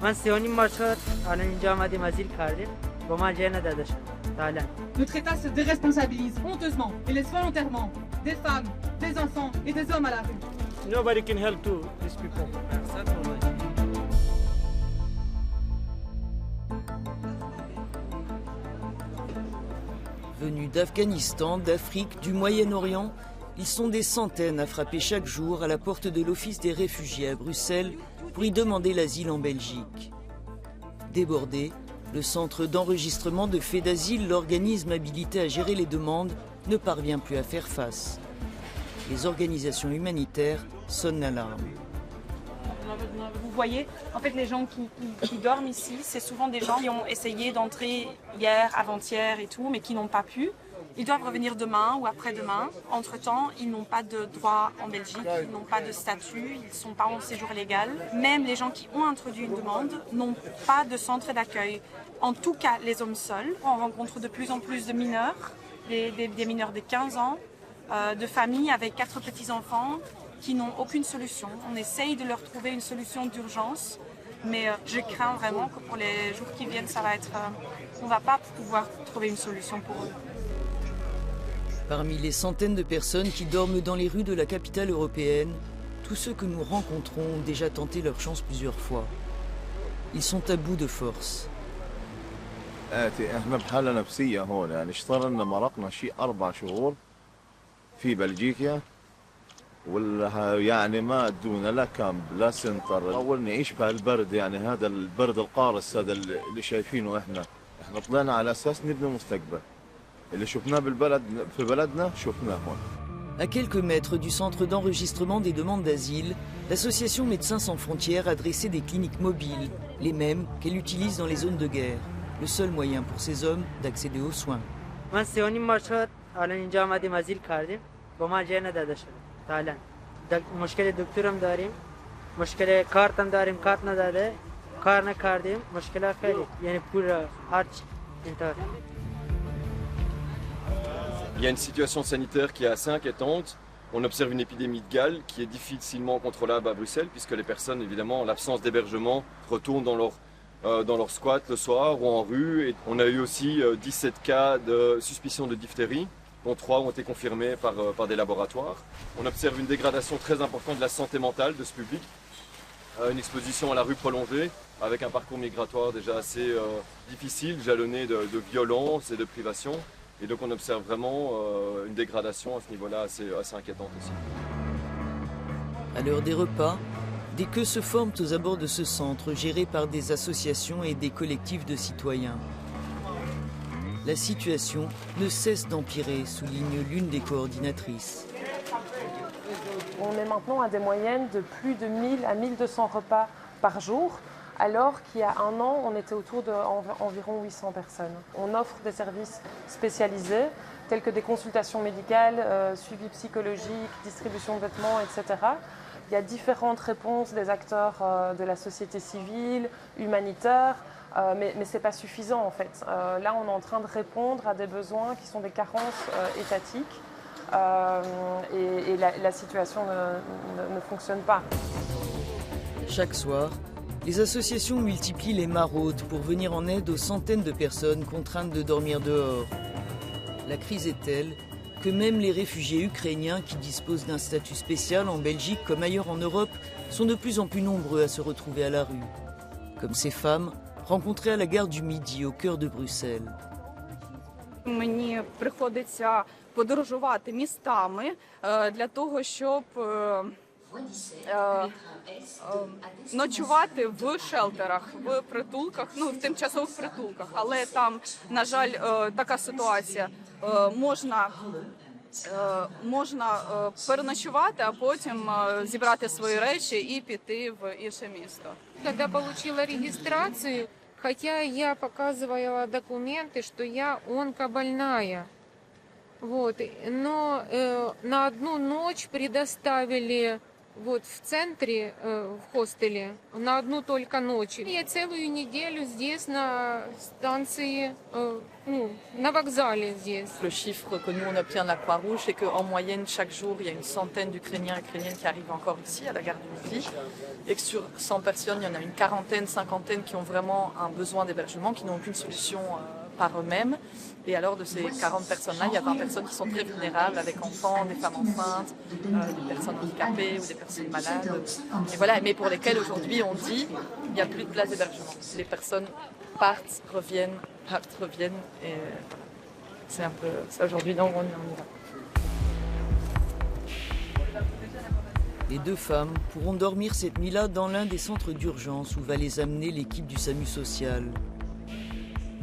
من 3.5 شهر الان اینجا آمدیم ازیل کردیم با ما جای نداده شد تا الان. Notre État se déresponsabilise honteusement et laisse volontairement des femmes, des enfants et des hommes à la rue. Nobody can help to these people. Venus d'Afghanistan, d'Afrique, du Moyen-Orient, ils sont des centaines à frapper chaque jour à la porte de l'Office des réfugiés à Bruxelles pour y demander l'asile en Belgique. Débordé, le centre d'enregistrement de faits d'asile, l'organisme habilité à gérer les demandes, ne parvient plus à faire face. Les organisations humanitaires sonnent l'alarme. Vous voyez, en fait, les gens qui dorment ici, c'est souvent des gens qui ont essayé d'entrer hier, avant-hier et tout, mais qui n'ont pas pu. Ils doivent revenir demain ou après-demain. Entre-temps, ils n'ont pas de droit en Belgique, ils n'ont pas de statut, ils ne sont pas en séjour légal. Même les gens qui ont introduit une demande n'ont pas de centre d'accueil. En tout cas, les hommes seuls. On rencontre de plus en plus de mineurs, des mineurs de 15 ans, de familles avec 4 petits-enfants qui n'ont aucune solution. On essaye de leur trouver une solution d'urgence, mais je crains vraiment que pour les jours qui viennent, ça va être, on ne va pas pouvoir trouver une solution pour eux. Parmi les centaines de personnes qui dorment dans les rues de la capitale européenne, tous ceux que nous rencontrons ont déjà tenté leur chance plusieurs fois. Ils sont à bout de force. احنا بحالة نفسية هون يعني اشتغلنا مرقنا شيء 4 شهور في بلجيكا ولا يعني ما ادونا لا كامب لا سنتر اول نعيش بهالبرد يعني هذا البرد القارس هذا اللي شايفينه احنا طلعنا على اساس نبني مستقبل اللي شفناه بالبلد في بلدنا شفناه هون. À quelques mètres du centre d'enregistrement des demandes d'asile, l'association Médecins sans frontières a dressé des cliniques mobiles, les mêmes qu'elle utilise dans les zones de guerre. Le seul moyen pour ces hommes d'accéder aux soins. من 3.5 شهر الان اینجا آمدیم ازیل کردیم با ما جای نداده شد تا الان. مشکل دکترم داریم، مشکل کارتم داریم، کارت نداده، کار نکردیم، مشکل خیلی یعنی پول هرچی اینطور. Il y a une situation sanitaire qui est assez inquiétante. On observe une épidémie de Gale qui est difficilement contrôlable à Bruxelles puisque les personnes, évidemment, en l'absence d'hébergement, retournent dans leur squat le soir ou en rue. Et on a eu aussi 17 cas de suspicion de diphtérie, dont 3 ont été confirmés par des laboratoires. On observe une dégradation très importante de la santé mentale de ce public. Une exposition à la rue prolongée avec un parcours migratoire déjà assez difficile, jalonné de violence et de privation. Et donc on observe vraiment une dégradation à ce niveau-là assez inquiétante aussi. À l'heure des repas, des queues se forment aux abords de ce centre géré par des associations et des collectifs de citoyens. La situation ne cesse d'empirer, souligne l'une des coordinatrices. On est maintenant à des moyennes de plus de 1000 à 1200 repas par jour, alors qu'il y a un an, on était autour d'environ 800 personnes. On offre des services spécialisés, tels que des consultations médicales, suivi psychologique, distribution de vêtements, etc. Il y a différentes réponses des acteurs de la société civile, humanitaire, mais ce n'est pas suffisant en fait. Là, on est en train de répondre à des besoins qui sont des carences étatiques et la situation ne fonctionne pas. Chaque soir, les associations multiplient les maraudes pour venir en aide aux centaines de personnes contraintes de dormir dehors. La crise est telle que même les réfugiés ukrainiens qui disposent d'un statut spécial en Belgique comme ailleurs en Europe sont de plus en plus nombreux à se retrouver à la rue. Comme ces femmes rencontrées à la gare du Midi au cœur de Bruxelles. Мені приходиться подорожувати містами для того, щоб ночувати в шелтерах, в притулках, ну, в тимчасових притулках. Але там, на жаль, така ситуація. Можна переночувати, а потім зібрати свої речі і піти в інше місто. Когда получила регистрацию, хотя я показывала документы, что я онкобольная, вот, но на одну ночь предоставили вот в центре, в хостеле, на одну только ночь. Я целую неделю здесь на станции, на вокзале здесь. Le chiffre que nous on obtient de la Croix-Rouge, c'est qu'en moyenne, chaque jour, il y a une centaine d'Ukrainiens et Ukrainiennes qui arrivent encore ici, à la gare du Midi. Et que sur 100 personnes, il y en a une quarantaine, cinquantaine qui ont vraiment un besoin d'hébergement, qui n'ont aucune solution par eux-mêmes. Et alors, de ces 40 personnes-là, il y a 20 personnes qui sont très vulnérables, avec enfants, des femmes enceintes, des personnes handicapées ou des personnes malades. Et voilà, mais pour lesquelles aujourd'hui, on dit qu'il n'y a plus de place d'hébergement. Les personnes partent, reviennent, et c'est un peu ça aujourd'hui, donc on y va. Les deux femmes pourront dormir cette nuit-là dans l'un des centres d'urgence où va les amener l'équipe du SAMU social.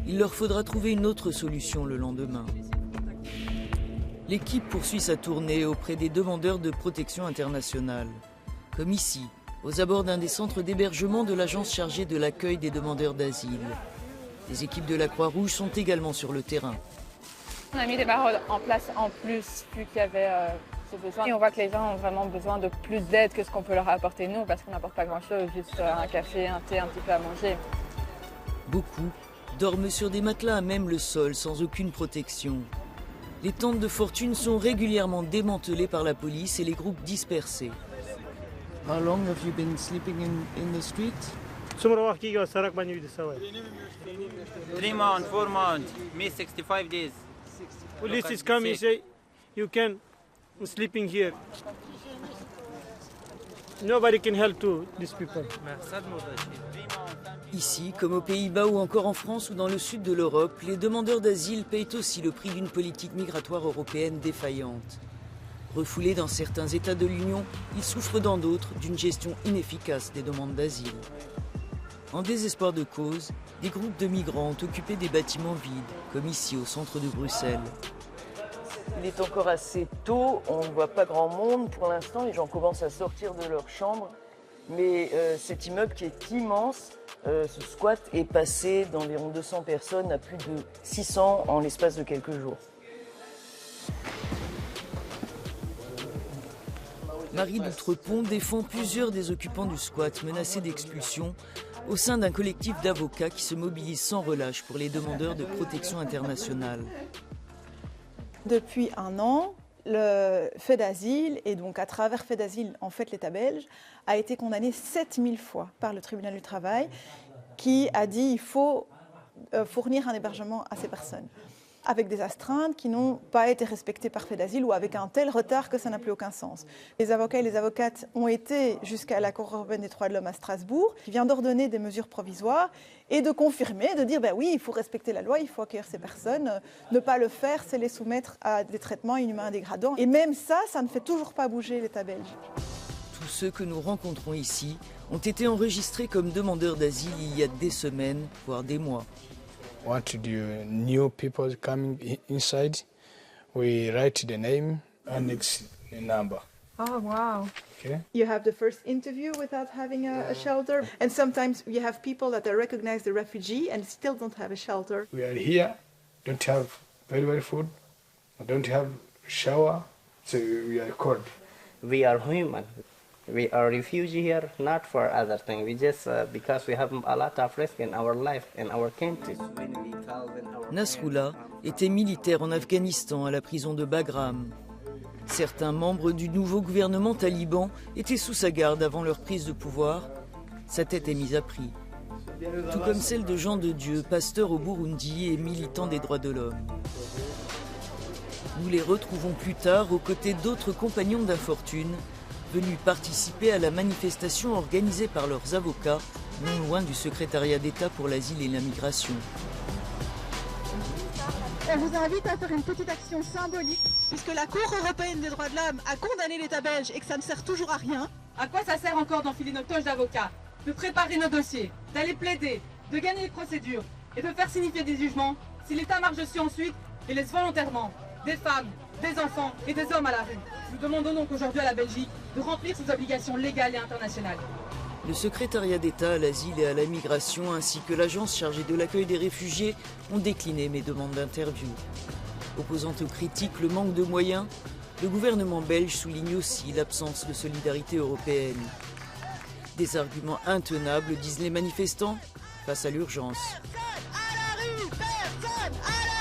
Il leur faudra trouver une autre solution le lendemain. L'équipe poursuit sa tournée auprès des demandeurs de protection internationale, comme ici, aux abords d'un des centres d'hébergement de l'agence chargée de l'accueil des demandeurs d'asile. Les équipes de la Croix-Rouge sont également sur le terrain. On a mis des barreaux en place en plus, vu qu'il y avait ce besoin. Et on voit que les gens ont vraiment besoin de plus d'aide que ce qu'on peut leur apporter nous, parce qu'on n'apporte pas grand-chose, juste un café, un thé, un petit peu à manger. Beaucoup dorment sur des matelas à même le sol, sans aucune protection. Les tentes de fortune sont régulièrement démantelées par la police et les groupes dispersés. How long have you been sleeping in the street? 3 months, 4 months, me 65 days. Police is coming, say you can sleeping here. Nobody can help to these people. Ici, comme aux Pays-Bas ou encore en France ou dans le sud de l'Europe, les demandeurs d'asile payent aussi le prix d'une politique migratoire européenne défaillante. Refoulés dans certains États de l'Union, ils souffrent dans d'autres d'une gestion inefficace des demandes d'asile. En désespoir de cause, des groupes de migrants ont occupé des bâtiments vides, comme ici au centre de Bruxelles. Il est encore assez tôt, on ne voit pas grand monde pour l'instant, les gens commencent à sortir de leur chambre. Mais cet immeuble qui est immense, ce squat est passé d'environ 200 personnes à plus de 600 en l'espace de quelques jours. Marie d'Outrepont défend plusieurs des occupants du squat menacés d'expulsion au sein d'un collectif d'avocats qui se mobilise sans relâche pour les demandeurs de protection internationale. Depuis un an, le fait d'asile, et donc à travers fait d'asile, en fait l'État belge, a été condamné 7000 fois par le tribunal du travail qui a dit qu'il faut fournir un hébergement à ces personnes, avec des astreintes qui n'ont pas été respectées par fait d'asile ou avec un tel retard que ça n'a plus aucun sens. Les avocats et les avocates ont été jusqu'à la Cour européenne des droits de l'homme à Strasbourg, qui vient d'ordonner des mesures provisoires et de confirmer, de dire ben oui, il faut respecter la loi, il faut accueillir ces personnes, ne pas le faire, c'est les soumettre à des traitements inhumains et dégradants. Et même ça, ça ne fait toujours pas bouger l'État belge. Tous ceux que nous rencontrons ici ont été enregistrés comme demandeurs d'asile il y a des semaines, voire des mois. Want to do new people coming inside, we write the name and next the number. Oh, wow. Okay. You have the first interview without having a shelter. And sometimes you have people that are recognized the refugee and still don't have a shelter. We are here, don't have very food, don't have shower, so we are cold. We are human. We are refugees here, not for other things. We just because we have a lot of risk in our life, in our country. Nasrullah était militaire en Afghanistan à la prison de Bagram. Certains membres du nouveau gouvernement taliban étaient sous sa garde avant leur prise de pouvoir. Sa tête est mise à prix. Tout comme celle de Jean de Dieu, pasteur au Burundi et militant des droits de l'homme. Nous les retrouvons plus tard aux côtés d'autres compagnons d'infortune venus participer à la manifestation organisée par leurs avocats, non loin du secrétariat d'État pour l'asile et la migration. Elle vous invite à faire une petite action symbolique, puisque la Cour européenne des droits de l'homme a condamné l'État belge et que ça ne sert toujours à rien. À quoi ça sert encore d'enfiler nos toches d'avocats, de préparer nos dossiers, d'aller plaider, de gagner les procédures et de faire signifier des jugements si l'État marche dessus ensuite et laisse volontairement des femmes, des enfants et des hommes à la rue? Nous demandons donc aujourd'hui à la Belgique de remplir ses obligations légales et internationales. Le secrétariat d'État à l'asile et à la migration ainsi que l'agence chargée de l'accueil des réfugiés ont décliné mes demandes d'interview. Opposant aux critiques le manque de moyens, Le gouvernement belge souligne aussi l'absence de solidarité européenne. Des arguments intenables, disent les manifestants, face à l'urgence. Personne à la rue, personne à la